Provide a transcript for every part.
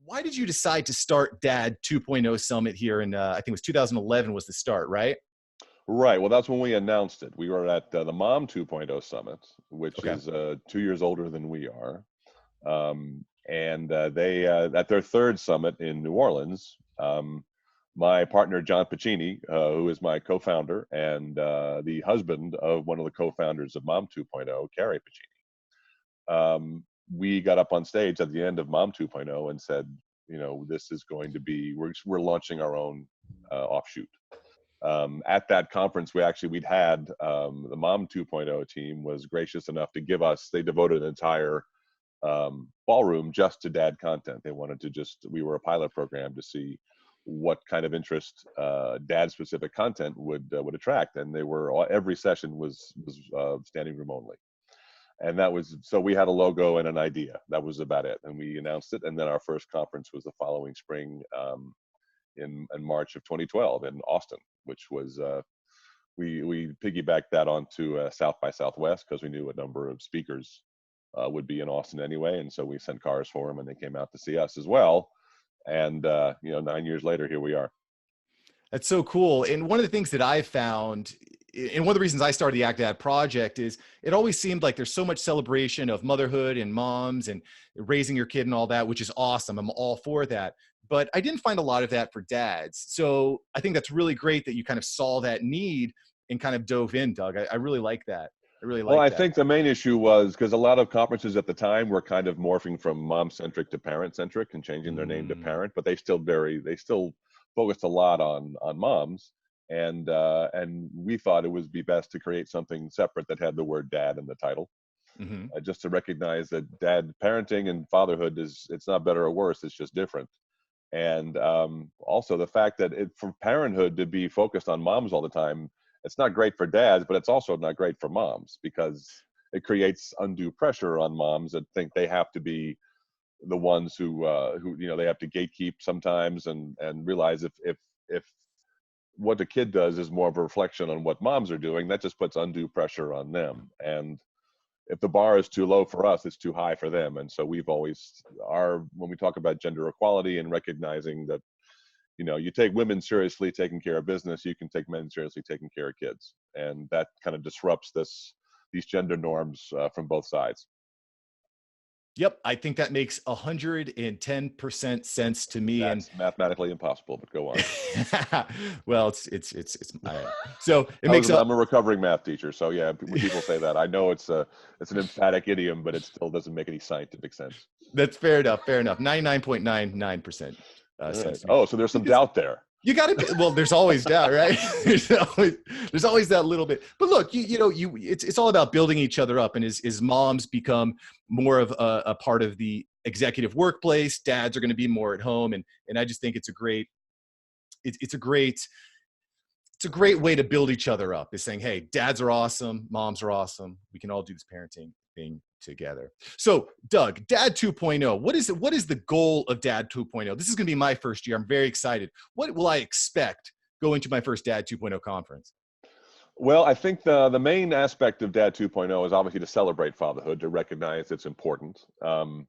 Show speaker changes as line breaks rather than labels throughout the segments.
why did you decide to start Dad 2.0 Summit here in, I think it was 2011 was the start, right?
Right. Well, that's when we announced it. We were at the Mom 2.0 Summit, which
Okay.
is 2 years older than we are. And they at their third summit in New Orleans, my partner John Pacini, who is my co-founder and the husband of one of the co-founders of Mom 2.0, Carrie Pacini, we got up on stage at the end of Mom 2.0 and said, this is going to be we're launching our own offshoot. At that conference, we'd had the Mom 2.0 team was gracious enough to give us. They devoted an entire ballroom just to dad content. They wanted to we were a pilot program to see what kind of interest dad specific content would attract, and every session was standing room only. And so we had a logo and an idea. That was about it, and we announced it. And then our first conference was the following spring, in March of 2012 in Austin, which was we piggybacked that onto South by Southwest because we knew a number of speakers would be in Austin anyway, and so we sent cars for them, and they came out to see us as well. And 9 years later, here we are.
That's so cool. And one of the things that I found, and one of the reasons I started the Act Dad project, is it always seemed like there's so much celebration of motherhood and moms and raising your kid and all that, which is awesome. I'm all for that. But I didn't find a lot of that for dads. So I think that's really great that you kind of saw that need and kind of dove in, Doug. I really like that. I really
Well,
like
I
that.
think the main issue was because a lot of conferences at the time were kind of morphing from mom-centric to parent-centric and changing their name to parent, but they still focused a lot on moms. And we thought it would be best to create something separate that had the word dad in the title, just to recognize that dad parenting and fatherhood it's not better or worse, it's just different. And also the fact that for parenthood to be focused on moms all the time, it's not great for dads, but it's also not great for moms because it creates undue pressure on moms that think they have to be the ones who they have to gatekeep sometimes and realize if what the kid does is more of a reflection on what moms are doing, that just puts undue pressure on them. And if the bar is too low for us, it's too high for them. And so we've always when we talk about gender equality and recognizing that, you take women seriously taking care of business, you can take men seriously taking care of kids. And that kind of disrupts these gender norms from both sides.
Yep. I think that makes 110% sense to me.
That's mathematically impossible, but go on.
Well, so it makes
I'm a recovering math teacher. So yeah, when people say that, I know it's an emphatic idiom, but it still doesn't make any scientific sense.
That's fair enough. 99.99%.
Right. Oh, so there's some doubt there.
You got to, well, there's always doubt, right? there's always that little bit. But look, it's all about building each other up. And as moms become more of a part of the executive workplace, dads are going to be more at home. And I just think it's a great way to build each other up, is saying, hey, dads are awesome, moms are awesome. We can all do this parenting thing together. So Doug, Dad 2.0, what is the goal of Dad 2.0? This is going to be my first year. I'm very excited. What will I expect going to my first Dad 2.0 conference?
Well, I think the main aspect of Dad 2.0 is obviously to celebrate fatherhood, to recognize its importance. In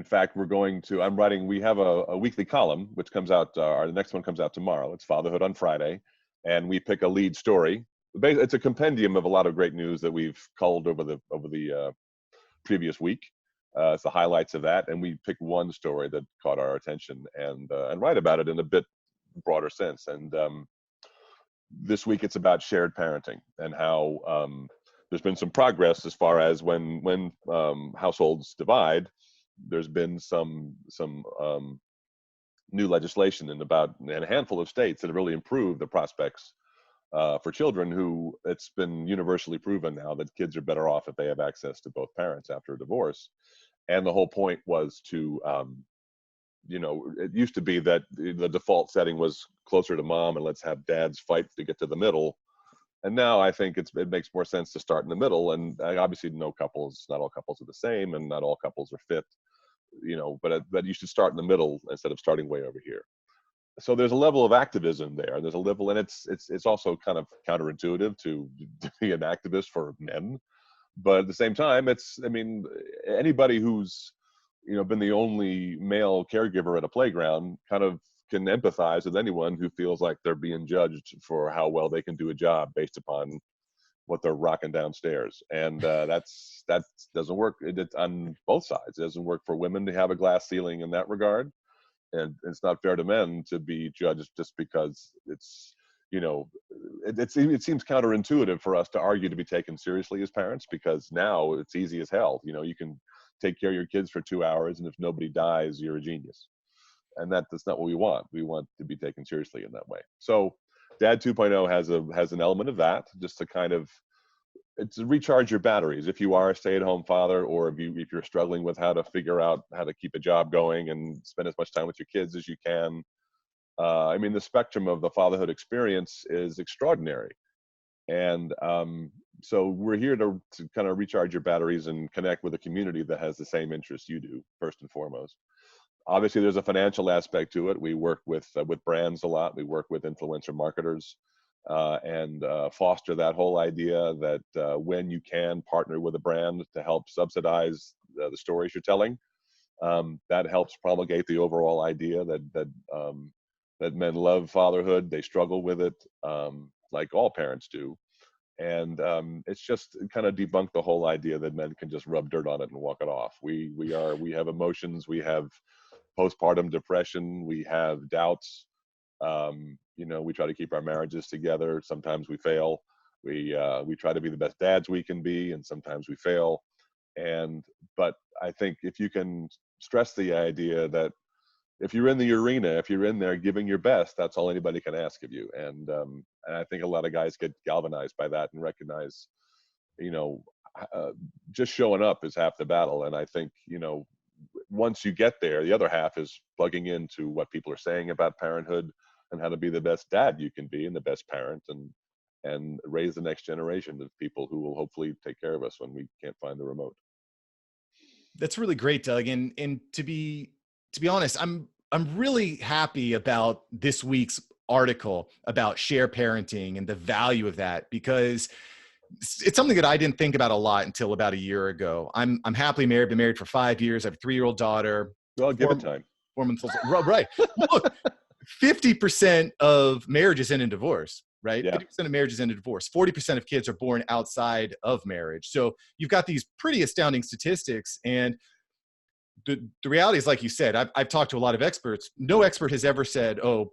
fact, we have a weekly column, which comes out, the next one comes out tomorrow. It's Fatherhood on Friday. And we pick a lead story. It's a compendium of a lot of great news that we've culled over the previous week. It's the highlights of that, and we pick one story that caught our attention and write about it in a bit broader sense. And this week it's about shared parenting and how there's been some progress as far as when households divide. There's been some new legislation in a handful of states that have really improved the prospects for children who it's been universally proven now that kids are better off if they have access to both parents after a divorce. And the whole point was to, it used to be that the default setting was closer to mom and let's have dads fight to get to the middle. And now I think it makes more sense to start in the middle. And obviously not all couples are the same and not all couples are fit, but you should start in the middle instead of starting way over here. So there's a level of activism there. There's a level, and it's also kind of counterintuitive to be an activist for men, but at the same time, anybody who's been the only male caregiver at a playground, kind of can empathize with anyone who feels like they're being judged for how well they can do a job based upon what they're rocking downstairs. And that doesn't work. It's on both sides. It doesn't work for women to have a glass ceiling in that regard, and it's not fair to men to be judged just because it's, you know, it seems counterintuitive for us to argue to be taken seriously as parents, because now it's easy as hell. You can take care of your kids for 2 hours, and if nobody dies, you're a genius. And that's not what we want. We want to be taken seriously in that way. So Dad 2.0 has an element of that, just to kind of, it's to recharge your batteries if you are a stay-at-home father, or if you're struggling with how to figure out how to keep a job going and spend as much time with your kids as you can. I mean, the spectrum of the fatherhood experience is extraordinary. And so we're here to kind of recharge your batteries and connect with a community that has the same interests you do, first and foremost. Obviously, there's a financial aspect to it. We work with brands a lot. We work with influencer marketers, and foster that whole idea that when you can partner with a brand to help subsidize the stories you're telling, that helps promulgate the overall idea that men love fatherhood. They struggle with it, like all parents do. And it's just kind of debunked the whole idea that men can just rub dirt on it and walk it off. We have emotions. We have postpartum depression. We have doubts. We try to keep our marriages together. Sometimes we fail. We try to be the best dads we can be, and sometimes we fail. But I think if you can stress the idea that if you're in the arena, if you're in there giving your best, that's all anybody can ask of you. And I think a lot of guys get galvanized by that and recognize, you know, just showing up is half the battle. And I think, once you get there, the other half is plugging into what people are saying about parenthood and how to be the best dad you can be and the best parent, and raise the next generation of people who will hopefully take care of us when we can't find the remote.
That's really great, Doug. And to be honest, I'm really happy about this week's article about share parenting and the value of that, because it's something that I didn't think about a lot until about a year ago. I'm happily married, been married for 5 years. I have a 3-year-old daughter.
Well, give it time.
4 months old. Right. Look, 50% of marriages end in divorce, right?
Yeah.
50% of marriages end in divorce. 40% of kids are born outside of marriage. So you've got these pretty astounding statistics. And the reality is, like you said, I've talked to a lot of experts. No expert has ever said, oh,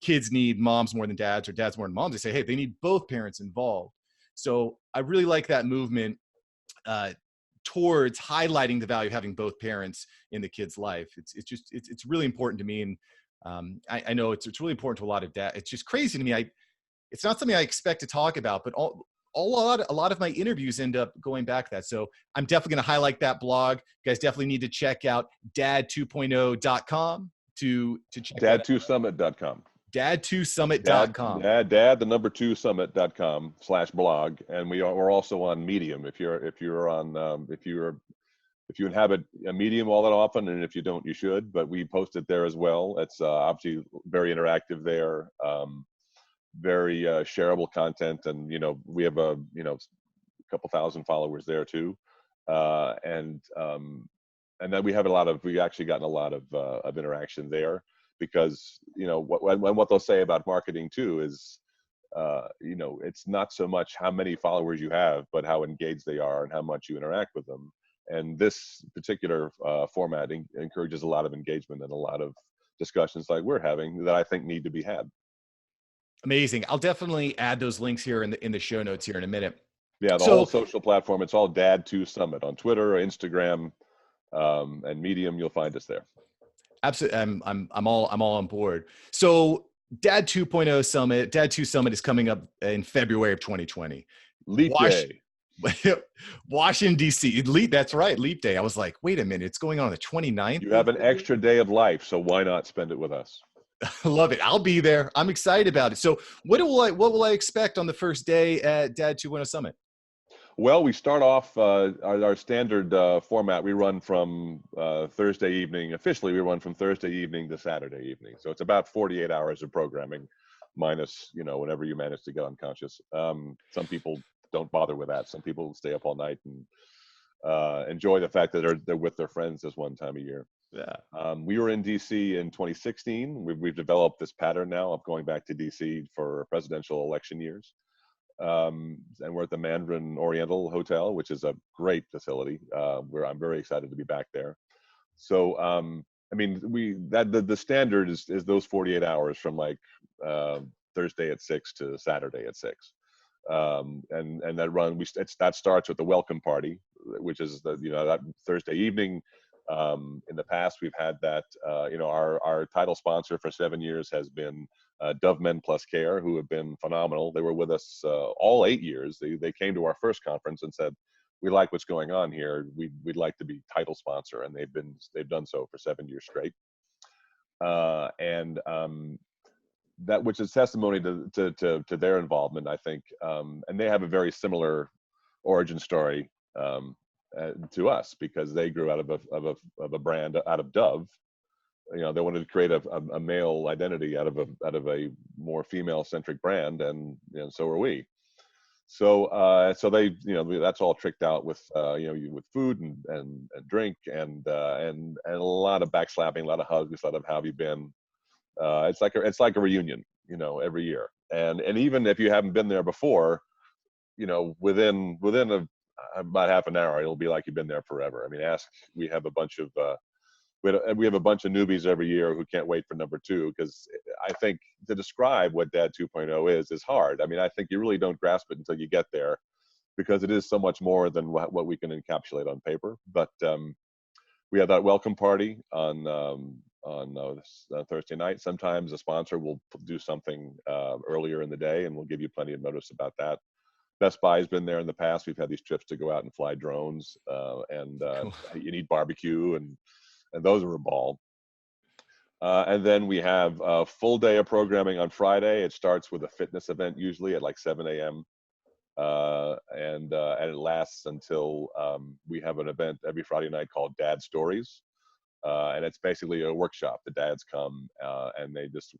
kids need moms more than dads or dads more than moms. They say, hey, they need both parents involved. So I really like that movement towards highlighting the value of having both parents in the kid's life. It's really important to me. And I know it's really important to a lot of dads. It's just crazy to me. It's not something I expect to talk about, but a lot of my interviews end up going back to that. So I'm definitely going to highlight that blog. You guys definitely need to check out dad2.0.com to check
dad2summit.com.
dad2summit.com.
The number 2 summit.com/blog. And we're also on Medium. If you inhabit a Medium all that often, and if you don't, you should, but we post it there as well. It's obviously very interactive there. Very shareable content, and we have a couple thousand followers there too, and then we actually gotten a lot of interaction there, because what they'll say about marketing too is it's not so much how many followers you have, but how engaged they are and how much you interact with them. And this particular format encourages a lot of engagement and a lot of discussions like we're having that I think need to be had.
Amazing. I'll definitely add those links here in the show notes here in a minute.
Yeah, the whole social platform, it's all Dad2Summit on Twitter or Instagram, and Medium. You'll find us there.
Absolutely. I'm all on board. So Dad 2.0 Summit, Dad 2 Summit is coming up in February of 2020.
Leap Day.
Washington, D.C. That's right. Leap Day. I was like, wait a minute. It's going on the 29th.
You have an extra day of life, so why not spend it with us?
I love it. I'll be there. I'm excited about it. So what will I expect on the first day at Dad 2.0 Summit?
Well, we start off our standard format. We run from Thursday evening. Officially, we run from Thursday evening to Saturday evening. So it's about 48 hours of programming, minus whenever you manage to get unconscious. Some people don't bother with that. Some people stay up all night and enjoy the fact that they're with their friends this one time a year.
Yeah.
We were in DC in 2016. We've developed this pattern now of going back to DC for presidential election years. And we're at the Mandarin Oriental Hotel, which is a great facility. Where I'm very excited to be back there. So, I mean, the standard is those 48 hours from like Thursday at 6 to Saturday at 6. And that that starts with the welcome party, which is that Thursday evening. In the past, we've had that. Our title sponsor for 7 years has been Dove Men Plus Care, who have been phenomenal. They were with us all 8 years. They came to our first conference and said, "We like what's going on here. We'd like to be title sponsor," and they've done so for 7 years straight. And that, which is testimony to their involvement, I think. And they have a very similar origin story to us, because they grew out of a brand out of Dove. They wanted to create a male identity out of a more female centric brand, and so are we. So they, that's all tricked out with with food and drink and a lot of backslapping, a lot of hugs, a lot of "how have you been?" It's like a reunion, every year. And even if you haven't been there before, within about half an hour, it'll be like you've been there forever. I mean, we have a bunch of we have a bunch of newbies every year who can't wait for number 2, because I think to describe what Dad 2.0 is hard. I mean, I think you really don't grasp it until you get there, because it is so much more than what we can encapsulate on paper. But we have that welcome party on Thursday night. Sometimes a sponsor will do something earlier in the day, and we'll give you plenty of notice about that. Best Buy has been there in the past. We've had these trips to go out and fly drones, and
Cool.
you need barbecue, and those are a ball. And then we have a full day of programming on Friday. It starts with a fitness event, usually at like 7 a.m. And it lasts until we have an event every Friday night called Dad Stories. And it's basically a workshop. The dads come and they just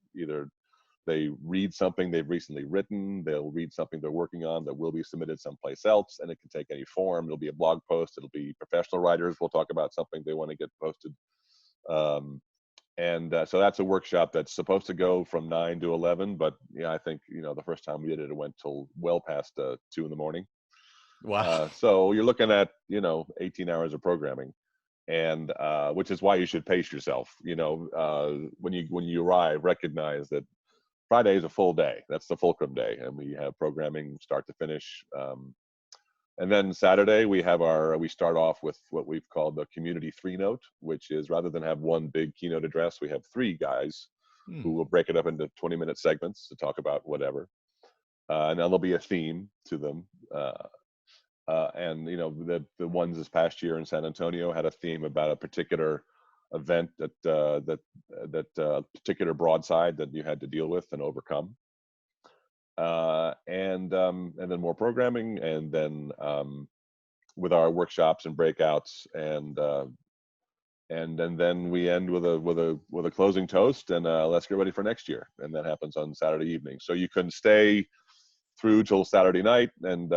they read something they've recently written. They'll read something they're working on that will be submitted someplace else, and it can take any form. It'll be a blog post. It'll be professional writers will talk about something they want to get posted. So that's a workshop that's supposed to go from 9 to 11, but I think the first time we did it, it went till well past 2 in the morning.
Wow.
So you're looking at 18 hours of programming, and which is why you should pace yourself. When you arrive, recognize that Friday is a full day. That's the fulcrum day, and we have programming start to finish. And then Saturday we start off with what we've called the community 3-note, which is, rather than have one big keynote address, we have 3 guys who will break it up into 20-minute segments to talk about whatever. And then there'll be a theme to them. And the ones this past year in San Antonio had a theme about a particular event that particular broadside that you had to deal with and overcome. And then more programming, and then with our workshops and breakouts, and then we end with a closing toast, and let's get ready for next year. And that happens on Saturday evening. So you can stay through till Saturday night, and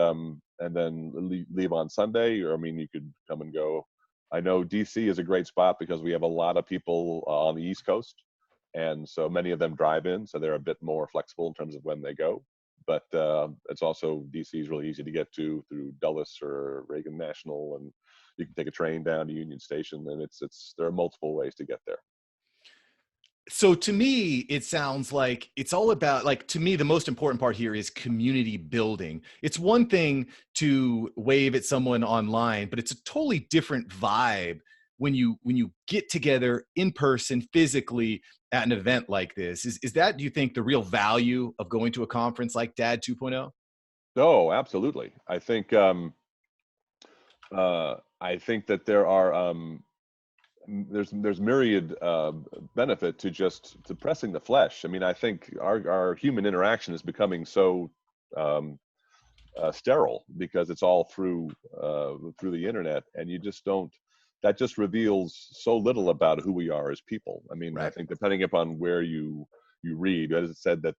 then leave on Sunday. Or, I mean, you could come and go. I know DC is a great spot because we have a lot of people on the East Coast, and so many of them drive in, so they're a bit more flexible in terms of when they go. But it's also, DC is really easy to get to through Dulles or Reagan National, and you can take a train down to Union Station, and there are multiple ways to get there.
So to me, it sounds like it's all about, like, to me, the most important part here is community building. It's one thing to wave at someone online, but it's a totally different vibe when you get together in person, physically, at an event like this. Is that, do you think, the real value of going to a conference like Dad 2.0?
Oh, absolutely. I think that there are there's myriad benefit to pressing the flesh. I mean, I think our human interaction is becoming so sterile because it's all through the internet, and you just don't. That just reveals so little about who we are as people. I mean, I
Right.
think depending upon where you read, as it said that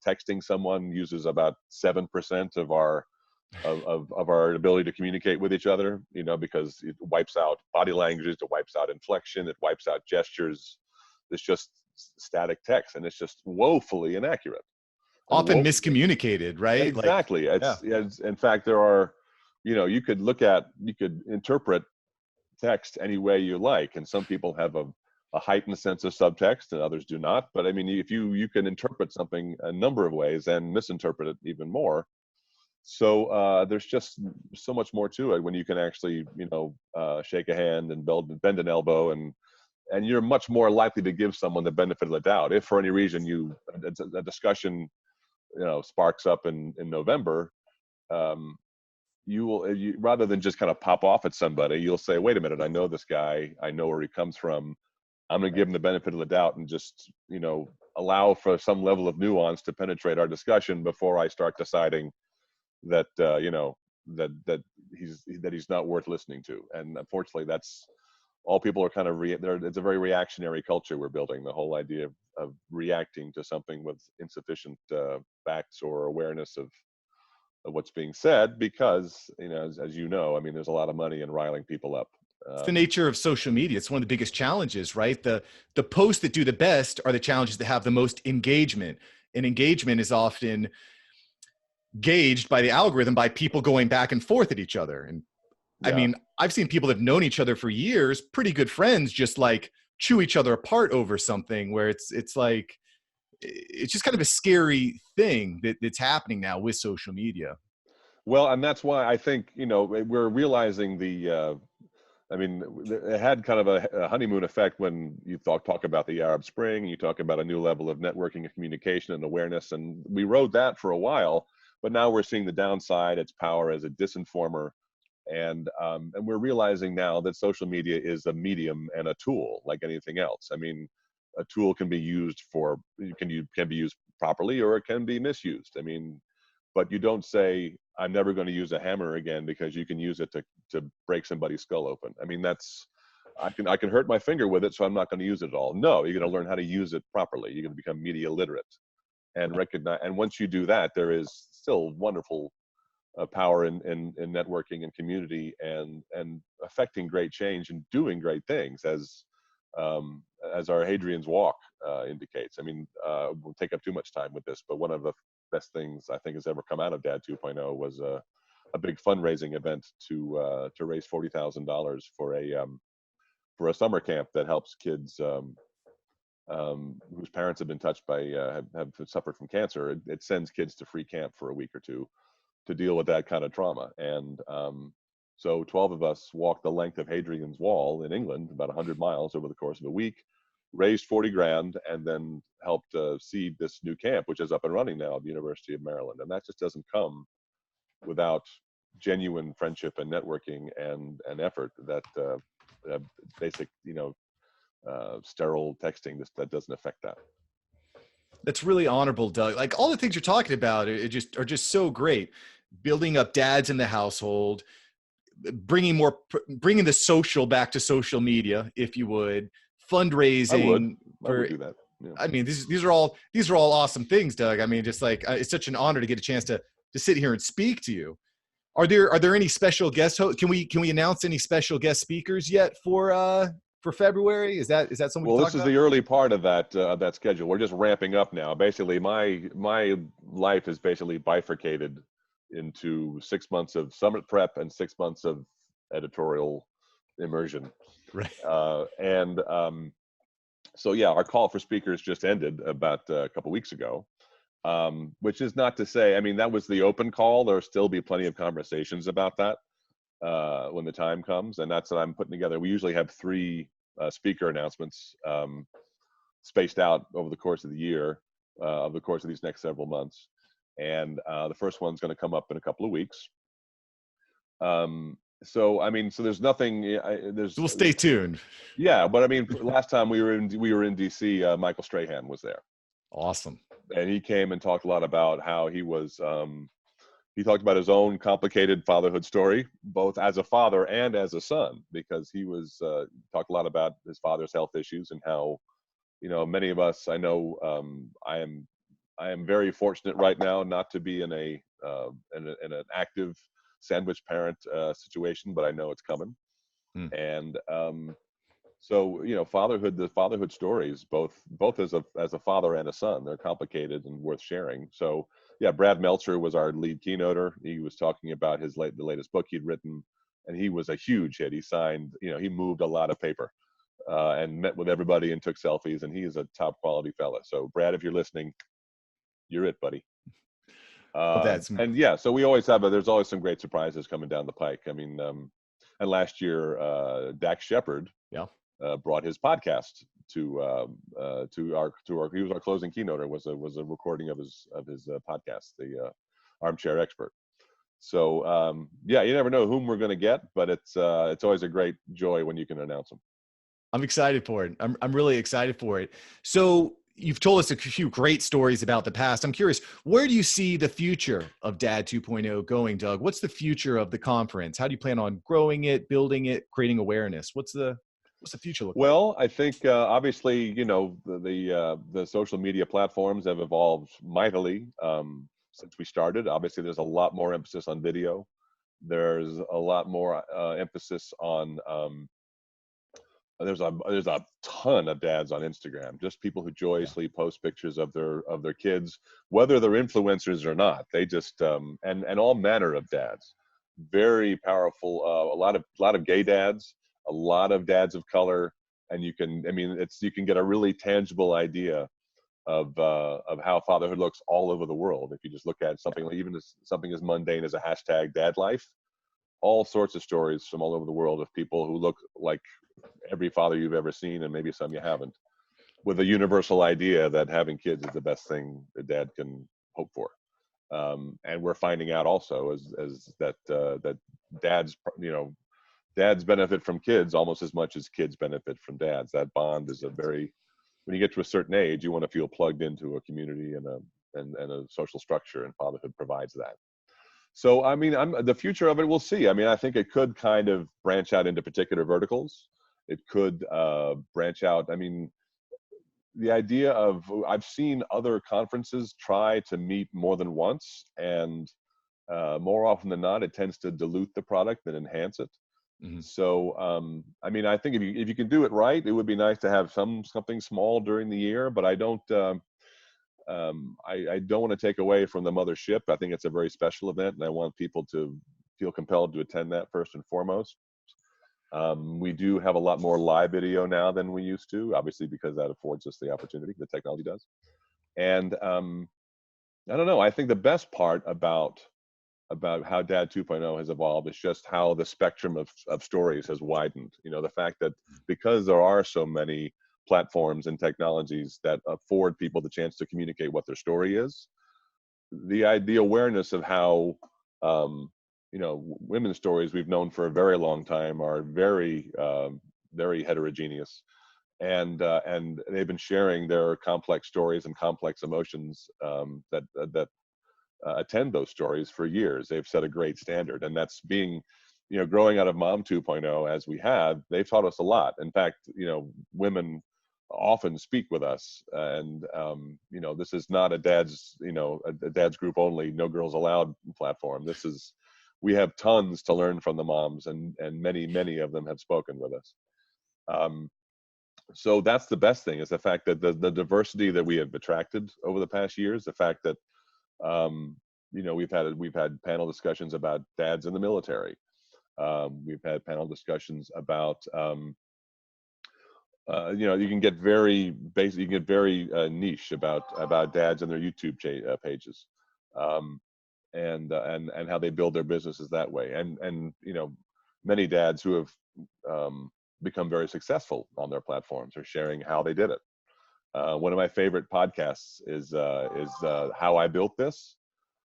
texting someone uses about 7% of our of our ability to communicate with each other, because it wipes out body languages, it wipes out inflection, it wipes out gestures. It's just static text, and it's just woefully inaccurate and
Often
woefully.
miscommunicated, right? Like,
Exactly.
yeah.
In fact, there are, you could interpret text any way you like, and some people have a heightened sense of subtext and others do not. But I mean, if you can interpret something a number of ways and misinterpret it even more. So there's just so much more to it when you can actually, shake a hand and bend an elbow, and you're much more likely to give someone the benefit of the doubt. If for any reason a discussion, sparks up in November, um, rather than just kind of pop off at somebody, you'll say, wait a minute, I know this guy, I know where he comes from. I'm going to give him the benefit of the doubt and just, allow for some level of nuance to penetrate our discussion before I start deciding that, that he's not worth listening to. And unfortunately, that's all people are kind of it's a very reactionary culture we're building. The whole idea of reacting to something with insufficient facts or awareness of what's being said, because as you know, I mean, there's a lot of money in riling people up.
It's the nature of social media. It's one of the biggest challenges, right? The posts that do the best are the challenges that have the most engagement. And engagement is often gauged by the algorithm by people going back and forth at each other. And I
Yeah.
mean, I've seen people that have known each other for years, pretty good friends, just like chew each other apart over something where it's like, it's just kind of a scary thing that's happening now with social media.
Well, and that's why I think, we're realizing I mean, it had kind of a honeymoon effect when you talk about the Arab Spring, you talk about a new level of networking and communication and awareness, and we rode that for a while. But now we're seeing the downside, its power as a disinformer, and we're realizing now that social media is a medium and a tool like anything else. I mean, a tool can be used can be used properly, or it can be misused. I mean, but you don't say, I'm never going to use a hammer again because you can use it to break somebody's skull open. I mean, I can hurt my finger with it, so I'm not going to use it at all. No, you're going to learn how to use it properly. You're going to become media literate and recognize. And once you do that, there is still wonderful power in networking and community, and affecting great change and doing great things, as our Hadrian's Walk indicates. I mean, we'll take up too much time with this, but one of the best things I think has ever come out of Dad 2.0 was a big fundraising event to raise $40,000 for a summer camp that helps kids whose parents have been touched by have suffered from cancer. It sends kids to free camp for a week or two to deal with that kind of trauma. And so 12 of us walked the length of Hadrian's Wall in England, about 100 miles over the course of a week, raised 40 grand, and then helped seed this new camp, which is up and running now at the University of Maryland. And that just doesn't come without genuine friendship and networking and effort. That basic, sterile texting, that doesn't affect that.
That's really honorable, Doug. Like, all the things you're talking about are just so great. Building up dads in the household, bringing the social back to social media, if you would,
I would.
fundraising
I would
for.
do that. Yeah.
I mean, these are all awesome things, Doug. I mean, just like, it's such an honor to get a chance to sit here and speak to you. Are there any special guest hosts? Can we announce any special guest speakers yet for February? Is that something we
Well,
can
this
talk
is
about?
the early part of that schedule. We're just ramping up now. Basically, my life is basically bifurcated into 6 months of summit prep and 6 months of editorial immersion.
Right.
And so yeah, our call for speakers just ended about a couple weeks ago, which is not to say, I mean, that was the open call. There'll still be plenty of conversations about that when the time comes, and that's what I'm putting together. We usually have 3 speaker announcements spaced out over the course of the year, over the course of these next several months, and the first one's going to come up in a couple of weeks. So I mean, so there's nothing.
So we'll stay tuned.
Yeah, but I mean, last time we were in DC, Michael Strahan was there.
Awesome.
And he came and talked a lot about how he talked about his own complicated fatherhood story, both as a father and as a son, because he talked a lot about his father's health issues and how, many of us, I know, I am very fortunate right now not to be in a in an active sandwich parent situation, but I know it's coming.
Mm.
And so fatherhood, the fatherhood stories, both as a father and a son, they're complicated and worth sharing. So yeah, Brad Meltzer was our lead keynoter. He was talking about the latest book he'd written, and he was a huge hit. He signed, he moved a lot of paper and met with everybody and took selfies, and he is a top quality fella. So Brad, if you're listening, you're it, buddy.
Well, that's
And yeah, so there's always some great surprises coming down the pike. I mean, and last year, Dax Shepard
yeah.
brought his podcast to our he was our closing keynote. It was a recording of his podcast, the Armchair Expert. So yeah, you never know whom we're going to get, but it's always a great joy when you can announce them.
I'm excited for it. I'm really excited for it. So you've told us a few great stories about the past. I'm curious, where do you see the future of Dad 2.0 going, Doug? What's the future of the conference? How do you plan on growing it, building it, creating awareness? What's the future look like?
Well, I think obviously, the social media platforms have evolved mightily since we started. Obviously, there's a lot more emphasis on video. There's a lot more emphasis on there's a ton of dads on Instagram, just people who joyously post pictures of their kids, whether they're influencers or not. They just and all manner of dads, very powerful. A lot of gay dads, a lot of dads of color, and you can get a really tangible idea of how fatherhood looks all over the world if you just look at something like something as mundane as a hashtag dad life. All sorts of stories from all over the world of people who look like every father you've ever seen, and maybe some you haven't, with a universal idea that having kids is the best thing a dad can hope for. And we're finding out also as that dads, dads benefit from kids almost as much as kids benefit from dads. That bond is when you get to a certain age, you want to feel plugged into a community and a social structure, and fatherhood provides that. So, I mean, the future of it, we'll see. I mean, I think it could kind of branch out into particular verticals. It could branch out. I mean, the idea of I've seen other conferences try to meet more than once, and more often than not, it tends to dilute the product than enhance it.
Mm-hmm.
So, I mean, I think if you can do it right, it would be nice to have something small during the year. But I don't. I don't want to take away from the mothership. I think it's a very special event, and I want people to feel compelled to attend that first and foremost. We do have a lot more live video now than we used to, obviously, because that affords us the opportunity, the technology does. And I don't know, I think the best part about how Dad 2.0 has evolved is just how the spectrum of stories has widened. The fact that because there are so many platforms and technologies that afford people the chance to communicate what their story is, the awareness of how women's stories we've known for a very long time are very very heterogeneous, and they've been sharing their complex stories and complex emotions that attend those stories for years. They've set a great standard, and that's growing out of Mom 2.0 as we have. They've taught us a lot. In fact, women often speak with us, and this is not a dad's group only, no girls allowed platform. We have tons to learn from the moms, and many of them have spoken with us. So that's the best thing, is the fact that the diversity that we have attracted over the past years, the fact that we've had panel discussions about dads in the military. We've had panel discussions about you can get very basic, you can get very niche about dads and their YouTube pages, and how they build their businesses that way, and many dads who have become very successful on their platforms are sharing how they did it. One of my favorite podcasts is How I Built This,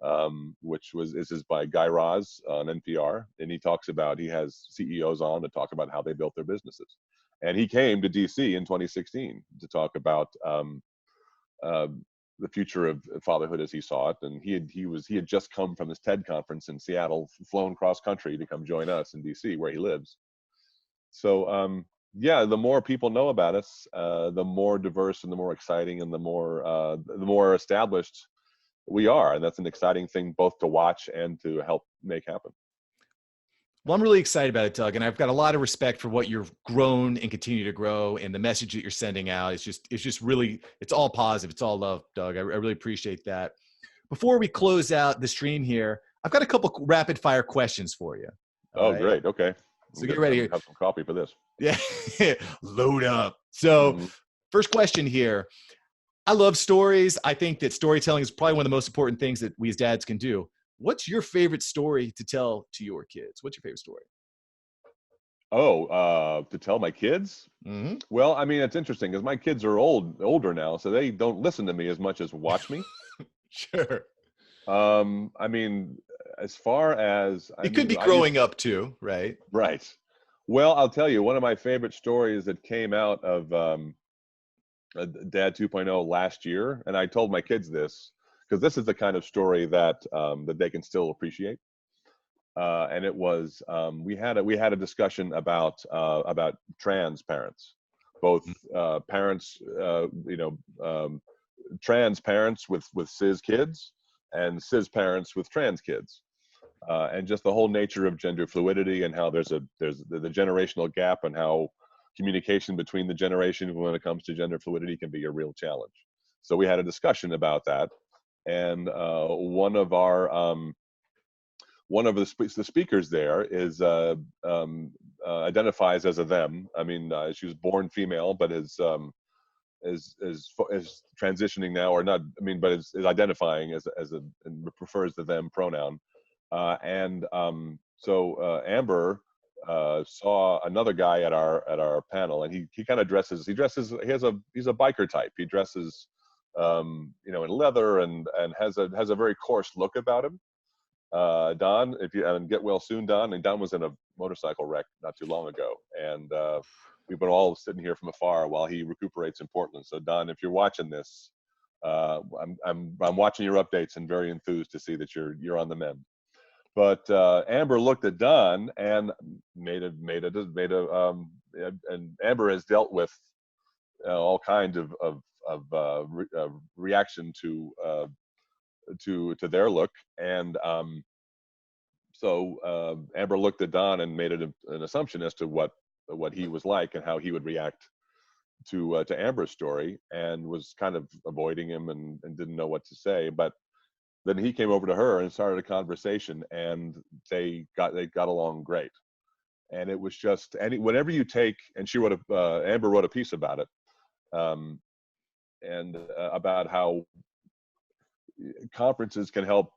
this is by Guy Raz on NPR, and he has CEOs on to talk about how they built their businesses. And he came to DC in 2016 to talk about the future of fatherhood as he saw it. And he had just come from this TED conference in Seattle, flown cross country to come join us in DC, where he lives. So yeah, the more people know about us, the more diverse and the more exciting and the more established we are, and that's an exciting thing both to watch and to help make happen.
Well, I'm really excited about it, Doug, and I've got a lot of respect for what you've grown and continue to grow, and the message that you're sending out. It's just really, it's all positive. It's all love, Doug. I really appreciate that. Before we close out the stream here, I've got a couple rapid fire questions for you. All
Oh,
right.
great. Okay.
So get ready.
I'm gonna have some coffee for this.
Yeah. Load up. So
Hmm.
first question here. I love stories. I think that storytelling is probably one of the most important things that we as dads can do. What's your favorite story to tell to your kids? What's your favorite story?
Oh, to tell my kids?
Mm-hmm.
Well, I mean, it's interesting because my kids are older now, so they don't listen to me as much as watch me.
Sure.
I mean, as far as I
It could
mean,
be
I used
growing up too, right?
right. Well, I'll tell you, one of my favorite stories that came out of Dad 2.0 last year, and I told my kids this because this is the kind of story that that they can still appreciate. And it was we had a discussion about trans parents, both parents, trans parents with cis kids and cis parents with trans kids, and just the whole nature of gender fluidity and how there's the generational gap and how communication between the generations when it comes to gender fluidity can be a real challenge. So we had a discussion about that, and one of the speakers there is identifies as a them. I mean, she was born female, but is transitioning now, or not. I mean, but is identifying as a and prefers the them pronoun. So Amber saw another guy at our panel, and he kind of he's a biker type. He dresses in leather and has a very coarse look about him. Don, if you and get well soon, Don. And Don was in a motorcycle wreck not too long ago, and we've been all sitting here from afar while he recuperates in Portland. So Don, if you're watching this, I'm watching your updates and very enthused to see that you're on the mend. But Amber looked at Don and and Amber has dealt with all kinds of reaction to their look, and Amber looked at Don and made an assumption as to what he was like and how he would react to Amber's story, and was kind of avoiding him and didn't know what to say. But then he came over to her and started a conversation, and they got along great. And it was just whenever you take, and she wrote Amber wrote a piece about it, um, and about how conferences can help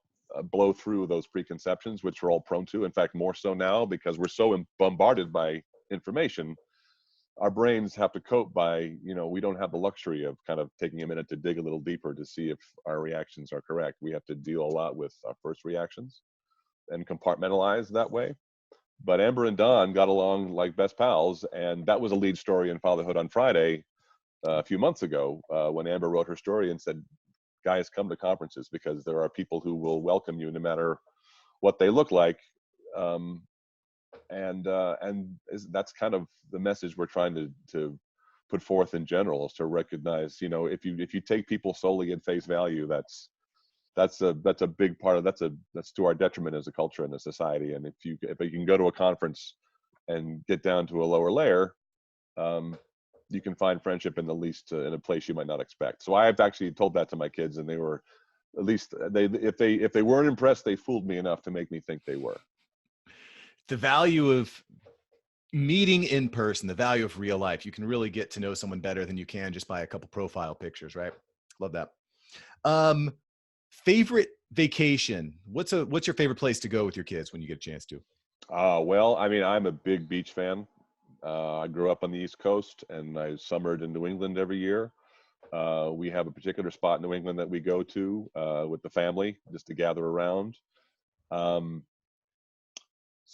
blow through those preconceptions, which we're all prone to. In fact, more so now because we're so bombarded by information. Our brains have to cope by, we don't have the luxury of kind of taking a minute to dig a little deeper to see if our reactions are correct. We have to deal a lot with our first reactions and compartmentalize that way. But Amber and Don got along like best pals, and that was a lead story in Fatherhood on Friday a few months ago, when Amber wrote her story and said, guys, come to conferences because there are people who will welcome you no matter what they look like. That's kind of the message we're trying to put forth in general, is to recognize, if you take people solely at face value, that's a big part of that's to our detriment as a culture and a society. And if you can go to a conference and get down to a lower layer, you can find friendship in the least in a place you might not expect. So I've actually told that to my kids, and they were, at least if they weren't impressed, they fooled me enough to make me think they were.
The value of meeting in person, the value of real life. You can really get to know someone better than you can just by a couple profile pictures, right? Love that. Favorite vacation. What's your favorite place to go with your kids when you get a chance to?
Well, I mean, I'm a big beach fan. I grew up on the East Coast, and I summered in New England every year. We have a particular spot in New England that we go to with the family just to gather around. Um,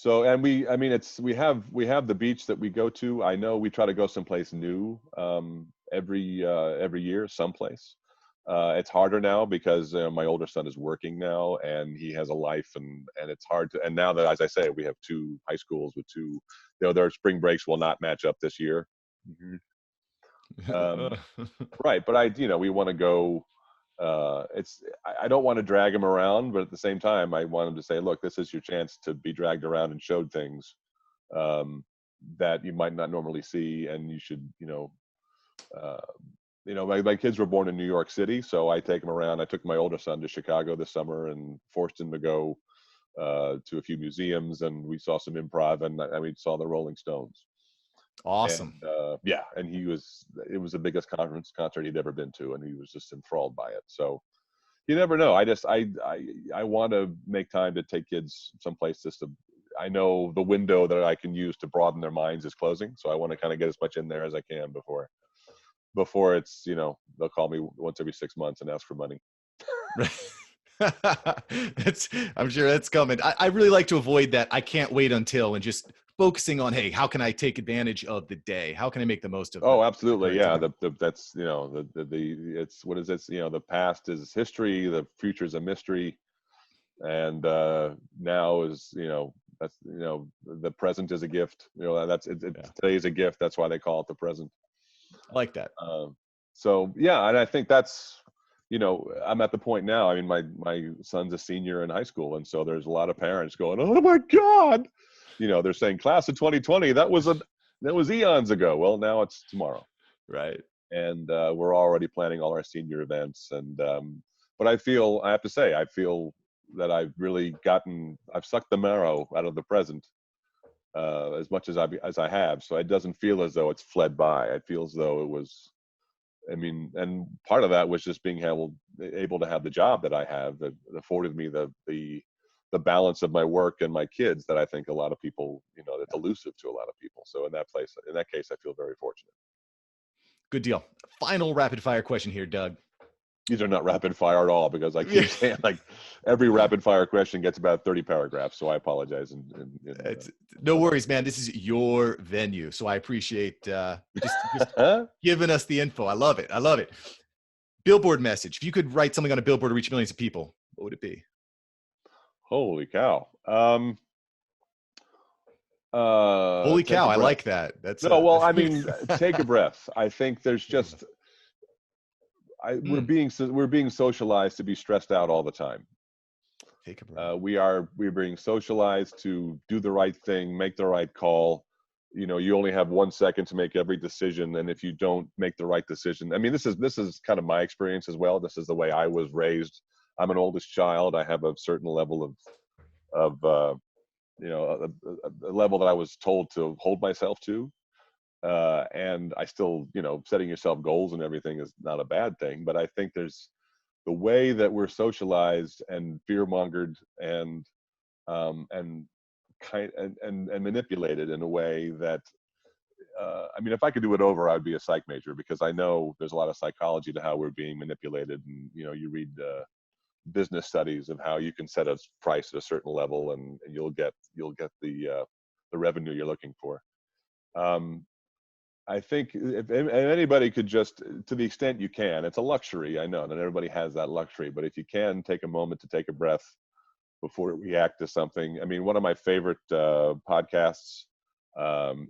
and we have the beach that we go to. I know we try to go someplace new every year, someplace. It's harder now because my older son is working now and he has a life, and it's hard to. And now that, as I say, we have two high schools with two, their spring breaks will not match up this year. Mm-hmm. Right, but we want to go. I don't want to drag him around, but at the same time, I want him to say, look, this is your chance to be dragged around and showed things um, that you might not normally see, and you should, uh, my kids were born in New York City, so I take them around. I took my older son to Chicago this summer and forced him to go to a few museums, and we saw some improv, and we saw the Rolling Stones.
Awesome.
And yeah, and it was the biggest concert he'd ever been to, and he was just enthralled by it. So you never know. I want to make time to take kids someplace just to, I know the window that I can use to broaden their minds is closing. So I want to kind of get as much in there as I can before it's, they'll call me once every 6 months and ask for money.
I'm sure that's coming. I really like to avoid that. I can't wait until, and just focusing on, hey, how can I take advantage of the day? How can I make the most of it?
Oh, absolutely. Yeah. That's, it's, what is it? The past is history. The future is a mystery. And now is, that's, the present is a gift. Today is a gift. That's why they call it the present.
I like that.
So yeah, and I think that's, I'm at the point now. I mean, my son's a senior in high school, and so there's a lot of parents going, "Oh my God," they're saying, "Class of 2020, that was eons ago." Well, now it's tomorrow,
right?
And we're already planning all our senior events. And but I have to say, I feel that I've sucked the marrow out of the present as much as I have. So it doesn't feel as though it's fled by. It feels as though it was. I mean, and part of that was just being able to have the job that I have that afforded me the balance of my work and my kids that I think a lot of people, that's elusive to a lot of people. So in that case, I feel very fortunate.
Good deal. Final rapid fire question here, Doug.
These are not rapid fire at all, because I keep saying, like, every rapid fire question gets about 30 paragraphs. So I apologize.
No worries, man. This is your venue. So I appreciate just giving us the info. I love it. Billboard message. If you could write something on a billboard to reach millions of people, what would it be?
Holy cow.
Holy cow. I like that.
I mean, take a breath. I think there's just, we're being socialized to be stressed out all the time.
Take a breath.
We're being socialized to do the right thing, make the right call. You only have 1 second to make every decision, and if you don't make the right decision, I mean, this is kind of my experience as well. This is the way I was raised. I'm an oldest child. I have a certain level of a level that I was told to hold myself to. And I still, setting yourself goals and everything is not a bad thing, but I think there's the way that we're socialized and fear-mongered and manipulated in a way that, I mean, if I could do it over, I'd be a psych major, because I know there's a lot of psychology to how we're being manipulated. And, you read business studies of how you can set a price at a certain level, and you'll get the revenue you're looking for. I think if anybody could just, to the extent you can, it's a luxury. I know not everybody has that luxury, but if you can take a moment to take a breath before you react to something. I mean, one of my favorite podcasts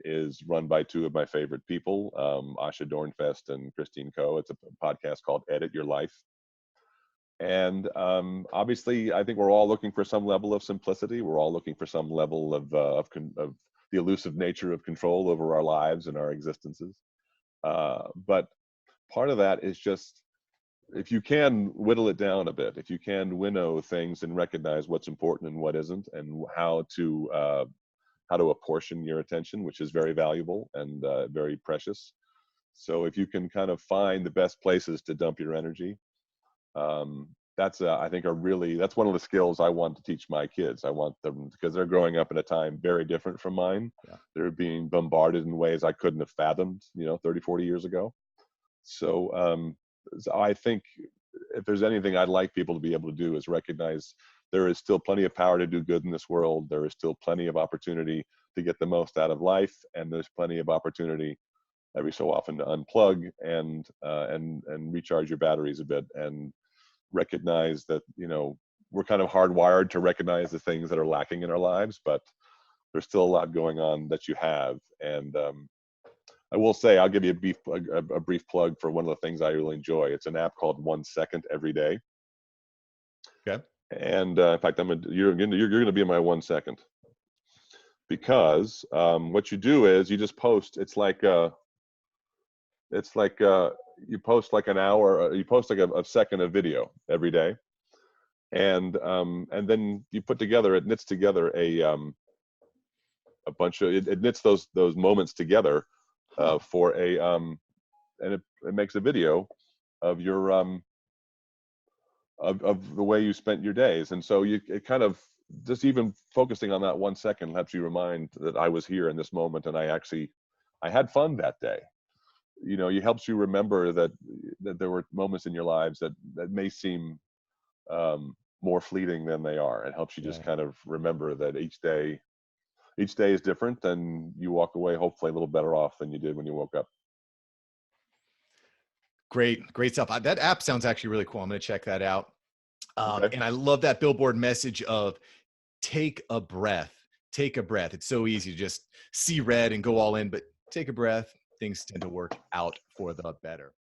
is run by two of my favorite people, Asha Dornfest and Christine Koh. It's a podcast called Edit Your Life. And obviously, I think we're all looking for some level of simplicity. We're all looking for some level of the elusive nature of control over our lives and our existences. But part of that is just, if you can whittle it down a bit, if you can winnow things and recognize what's important and what isn't, and how to apportion your attention, which is very valuable and very precious. So if you can kind of find the best places to dump your energy, that's I think that's one of the skills I want to teach my kids. I want them, because they're growing up in a time very different from mine. Yeah. They're being bombarded in ways I couldn't have fathomed, 30, 40 years ago. So I think if there's anything I'd like people to be able to do is recognize there is still plenty of power to do good in this world. There is still plenty of opportunity to get the most out of life, and there's plenty of opportunity every so often to unplug and recharge your batteries a bit, and recognize that we're kind of hardwired to recognize the things that are lacking in our lives, but there's still a lot going on that you have. And I will say, I'll give you a brief plug for one of the things I really enjoy. It's an app called 1 Second Every Day.
Okay.
And in fact, you're gonna be in my 1 second, because what you do is you just post. You post like an hour. You post like a second of video every day, and then you put together. It knits together a bunch of. It knits those moments together
Huh.
for and it makes a video of your of the way you spent your days. And so it kind of, just even focusing on that 1 second helps you remind that I was here in this moment, and I had fun that day. It helps you remember that there were moments in your lives that may seem more fleeting than they are. It helps you just
Yeah.
kind of remember that each day is different, and you walk away hopefully a little better off than you did when you woke up.
Great stuff. That app sounds actually really cool. I'm going to check that out.
Okay.
And I love that billboard message of take a breath. Take a breath. It's so easy to just see red and go all in, but take a breath. Things tend to work out for the better.